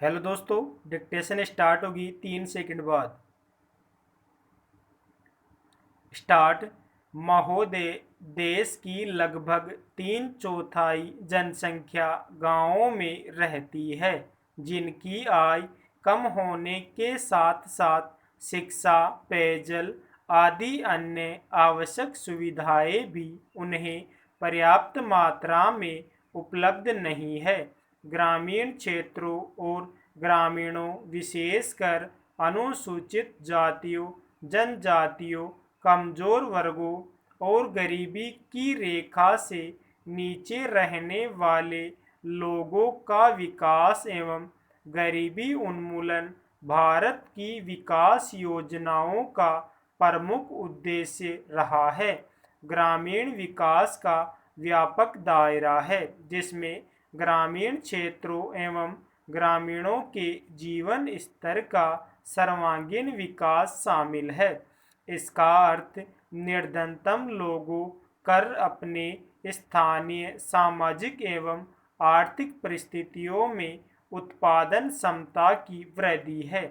Hello दोस्तों। Dictation start होगी 3 second बाद। स्टार्ट। महोदय, देश की लगभग 3/4 जनसंख्या गांवों में रहती है, जिनकी आय कम होने के साथ साथ शिक्षा, पेयजल आदि अन्य आवश्यक सुविधाएं भी उन्हें पर्याप्त मात्रा में उपलब्ध नहीं है। ग्रामीण क्षेत्रों और ग्रामीणों, विशेषकर अनुसूचित जातियों, जनजातियों, कमजोर वर्गों और गरीबी की रेखा से नीचे रहने वाले लोगों का विकास एवं गरीबी उन्मूलन भारत की विकास योजनाओं का प्रमुख उद्देश्य रहा है। ग्रामीण विकास का व्यापक दायरा है, जिसमें ग्रामीण क्षेत्रों एवं ग्रामीणों के जीवन स्तर का सर्वांगीण विकास शामिल है। इसका अर्थ निर्धनतम लोगों कर अपने स्थानीय सामाजिक एवं आर्थिक परिस्थितियों में उत्पादन क्षमता की वृद्धि है।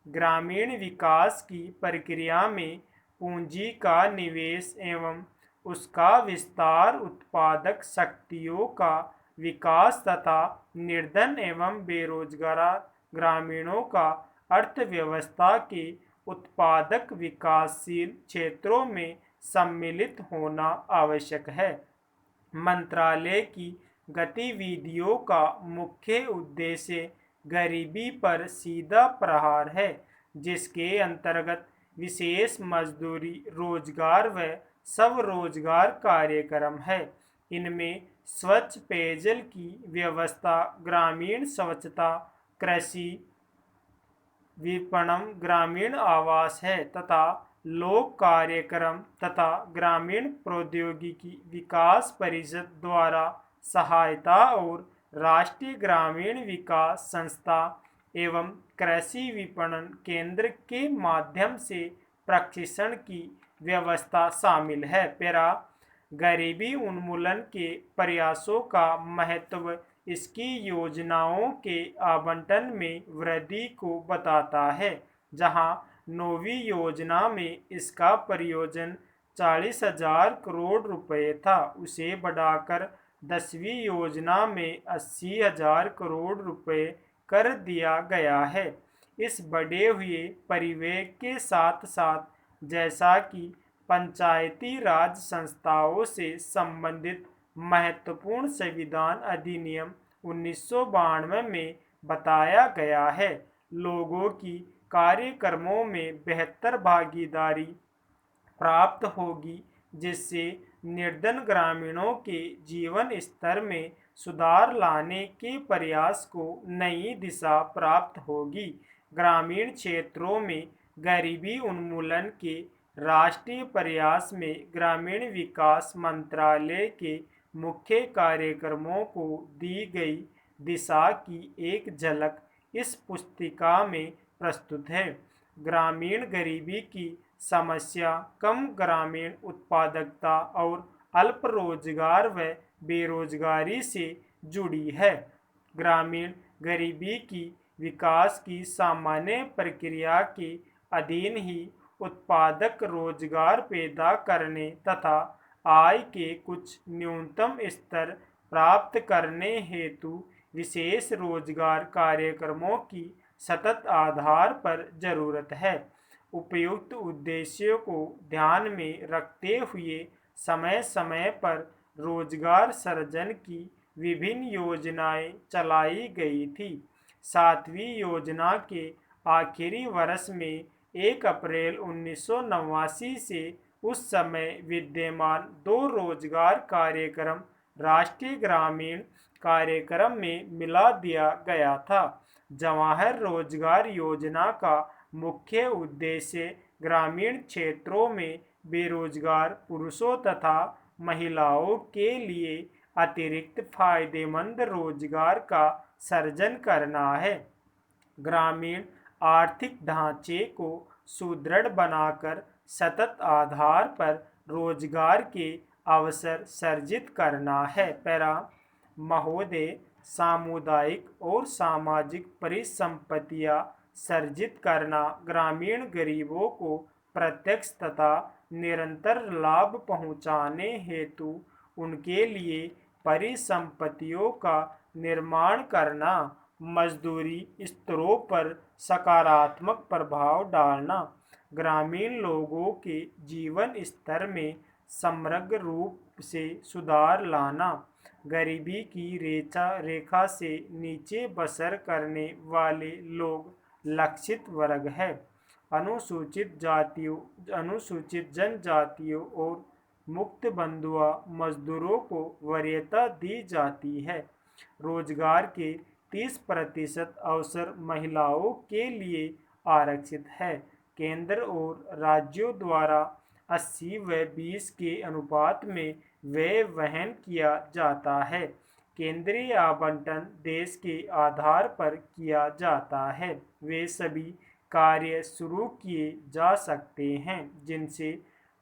ग्रामीण विकास की प्रक्रिया में पूंजी का निवेश एवं उसका विस्तार, उत्पादक शक्तियों का विकास तथा निर्धन एवं बेरोजगार ग्रामीणों का अर्थव्यवस्था के उत्पादक विकासशील क्षेत्रों में सम्मिलित होना आवश्यक है। मंत्रालय की गतिविधियों का मुख्य उद्देश्य गरीबी पर सीधा प्रहार है, जिसके अंतर्गत विशेष मजदूरी, रोजगार व स्वरोजगार कार्यक्रम है। इनमें स्वच्छ पेयजल की व्यवस्था, ग्रामीण स्वच्छता, कृषि विपणन, ग्रामीण आवास है तथा लोक कार्यक्रम तथा ग्रामीण प्रौद्योगिकी विकास परिषद द्वारा सहायता और राष्ट्रीय ग्रामीण विकास संस्था एवं कृषि विपणन केंद्र के माध्यम से प्रशिक्षण की व्यवस्था शामिल है। पैरा। गरीबी उन्मूलन के प्रयासों का महत्व इसकी योजनाओं के आवंटन में वृद्धि को बताता है। जहां 9वीं योजना में इसका प्रयोजन 40,000 करोड़ रुपए था, उसे बढ़ाकर 10वीं योजना में 80,000 करोड़ रुपए कर दिया गया है। इस बढ़े हुए परिवेग के साथ साथ, जैसा कि पंचायती राज संस्थाओं से संबंधित महत्वपूर्ण संविधान अधिनियम 1992 में बताया गया है, लोगों की कार्यक्रमों में बेहतर भागीदारी प्राप्त होगी, जिससे निर्धन ग्रामीणों के जीवन स्तर में सुधार लाने के प्रयास को नई दिशा प्राप्त होगी। ग्रामीण क्षेत्रों में गरीबी उन्मूलन के राष्ट्रीय प्रयास में ग्रामीण विकास मंत्रालय के मुख्य कार्यक्रमों को दी गई दिशा की एक झलक इस पुस्तिका में प्रस्तुत है। ग्रामीण गरीबी की समस्या कम ग्रामीण उत्पादकता और अल्प रोजगार व बेरोजगारी से जुड़ी है। ग्रामीण गरीबी की विकास की सामान्य प्रक्रिया के अधीन ही उत्पादक रोजगार पैदा करने तथा आय के कुछ न्यूनतम स्तर प्राप्त करने हेतु विशेष रोजगार कार्यक्रमों की सतत आधार पर जरूरत है। उपयुक्त उद्देश्यों को ध्यान में रखते हुए समय समय पर रोजगार सृजन की विभिन्न योजनाएं चलाई गई थी। 7वीं योजना के आखिरी वर्ष में 1 अप्रैल 1989 से उस समय विद्यमान 2 रोजगार कार्यक्रम राष्ट्रीय ग्रामीण कार्यक्रम में मिला दिया गया था। जवाहर रोजगार योजना का मुख्य उद्देश्य ग्रामीण क्षेत्रों में बेरोजगार पुरुषों तथा महिलाओं के लिए अतिरिक्त फायदेमंद रोजगार का सृजन करना है। ग्रामीण आर्थिक ढांचे को सुदृढ़ बनाकर सतत आधार पर रोजगार के अवसर सृजित करना है। पैरा। महोदय, सामुदायिक और सामाजिक परिसंपत्तियां सर्जित करना ग्रामीण गरीबों को प्रत्यक्ष तथा निरंतर लाभ पहुंचाने हेतु उनके लिए परिसंपत्तियों का निर्माण करना, मजदूरी स्तरों पर सकारात्मक प्रभाव डालना, ग्रामीण लोगों के जीवन स्तर में समग्र रूप से सुधार लाना, गरीबी की रेखा से नीचे बसर करने वाले लोग लक्षित वर्ग है। अनुसूचित जातियों, अनुसूचित जनजातियों और मुक्त बंधुआ मजदूरों को वरीयता दी जाती है। रोजगार के 30% अवसर महिलाओं के लिए आरक्षित है। केंद्र और राज्यों द्वारा 80-20 के अनुपात में व्यय वहन किया जाता है। केंद्रीय आवंटन देश के आधार पर किया जाता है। वे सभी कार्य शुरू किए जा सकते हैं जिनसे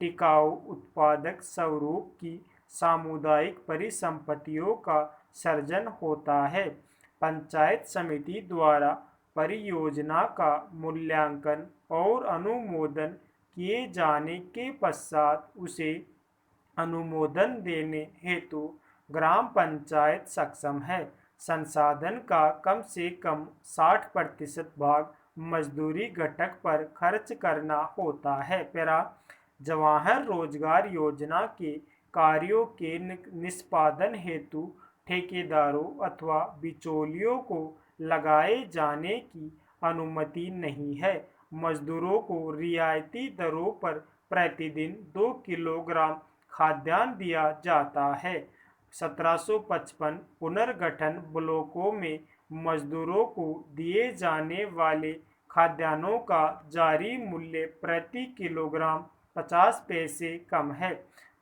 टिकाऊ उत्पादक स्वरूप की सामुदायिक परिसंपत्तियों का सर्जन होता है। पंचायत समिति द्वारा परियोजना का मूल्यांकन और अनुमोदन किए जाने के पश्चात उसे अनुमोदन देने हेतु ग्राम पंचायत सक्षम है। संसाधन का कम से कम 60% भाग मजदूरी घटक पर खर्च करना होता है। जवाहर रोजगार योजना के कार्यों के निष्पादन हेतु ठेकेदारों अथवा बिचौलियों को लगाए जाने की अनुमति नहीं है। मजदूरों को रियायती दरों पर प्रतिदिन 2 किलोग्राम खाद्यान्न दिया जाता है। 1755 पुनर्गठन ब्लॉकों में मजदूरों को दिए जाने वाले खाद्यान्नों का जारी मूल्य प्रति किलोग्राम 50 पैसे कम है।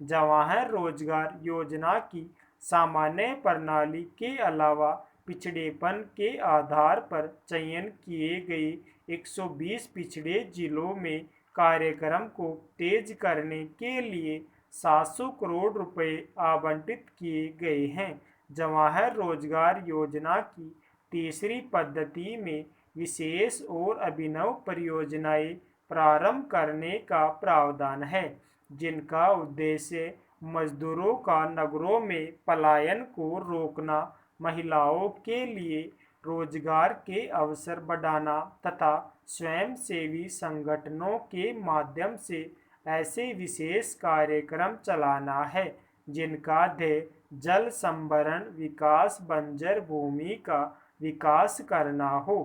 जवाहर रोजगार योजना की सामान्य प्रणाली के अलावा पिछड़ेपन के आधार पर चयन किए गए 120 पिछड़े जिलों में कार्यक्रम को तेज करने के लिए 700 करोड़ रुपए आवंटित किए गए हैं। जवाहर रोजगार योजना की तीसरी पद्धति में विशेष और अभिनव परियोजनाएं प्रारंभ करने का प्रावधान है, जिनका उद्देश्य मजदूरों का नगरों में पलायन को रोकना, महिलाओं के लिए रोजगार के अवसर बढ़ाना तथा स्वयंसेवी संगठनों के माध्यम से ऐसे विशेष कार्यक्रम चलाना है जिनका ध्येय जल संभरण विकास, बंजर भूमि का विकास करना हो।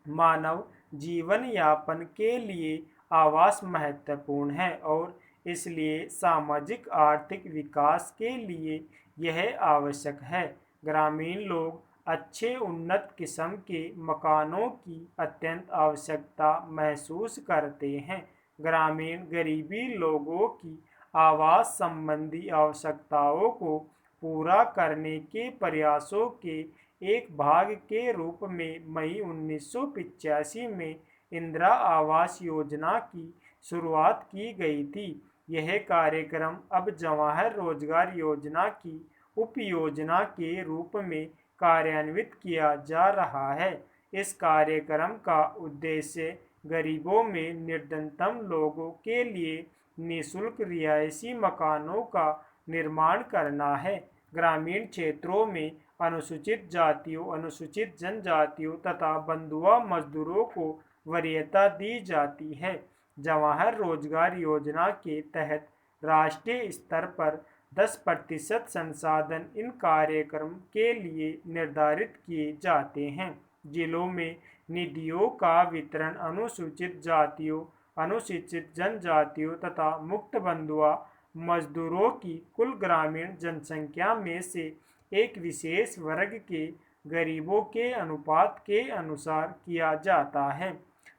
मानव जीवन यापन के लिए आवास महत्वपूर्ण है और इसलिए सामाजिक आर्थिक विकास के लिए यह आवश्यक है। ग्रामीण लोग अच्छे उन्नत किस्म के मकानों की अत्यंत आवश्यकता महसूस करते हैं। ग्रामीण गरीबी लोगों की आवास संबंधी आवश्यकताओं को पूरा करने के प्रयासों के एक भाग के रूप में मई 1985 में इंदिरा आवास योजना की शुरुआत की गई थी। यह कार्यक्रम अब जवाहर रोजगार योजना की उपयोजना के रूप में कार्यान्वित किया जा रहा है। इस कार्यक्रम का उद्देश्य गरीबों में निर्धनतम लोगों के लिए निःशुल्क रिहायशी मकानों का निर्माण करना है। ग्रामीण क्षेत्रों में अनुसूचित जातियों, अनुसूचित जनजातियों तथा बंधुआ मजदूरों को वरीयता दी जाती है। जवाहर रोजगार योजना के तहत राष्ट्रीय स्तर पर 10% संसाधन इन कार्यक्रम के लिए निर्धारित किए जाते हैं। जिलों में निधियों का वितरण अनुसूचित जातियों, अनुसूचित जनजातियों तथा मुक्त बंधुआ मजदूरों की कुल ग्रामीण जनसंख्या में से एक विशेष वर्ग के गरीबों के अनुपात के अनुसार किया जाता है।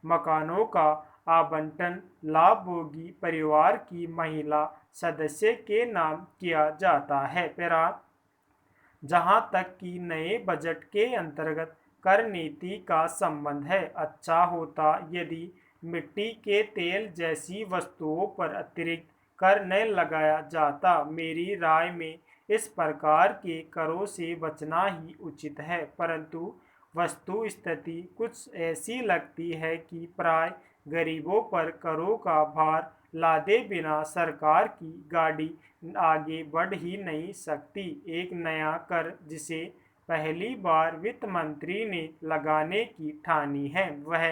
मकानों का आवंटन लाभभोगी परिवार की महिला सदस्य के नाम किया जाता है। जहां तक कि नए बजट के अंतर्गत कर नीति का संबंध है, अच्छा होता यदि मिट्टी के तेल जैसी वस्तुओं पर अतिरिक्त कर न लगाया जाता। मेरी राय में इस प्रकार के करों से बचना ही उचित है। परंतु वस्तु स्थिति कुछ ऐसी लगती है कि प्राय गरीबों पर करों का भार लादे बिना सरकार की गाड़ी आगे बढ़ ही नहीं सकती। एक नया कर जिसे पहली बार वित्त मंत्री ने लगाने की ठानी है वह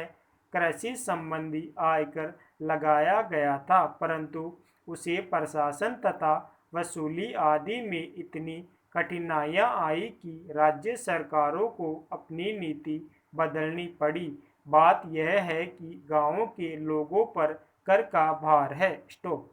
कृषि संबंधी आयकर लगाया गया था, परंतु उसे प्रशासन तथा वसूली आदि में इतनी कठिनाइयां आई कि राज्य सरकारों को अपनी नीति बदलनी पड़ी। बात यह है कि गांवों के लोगों पर कर का भार है। स्टॉप।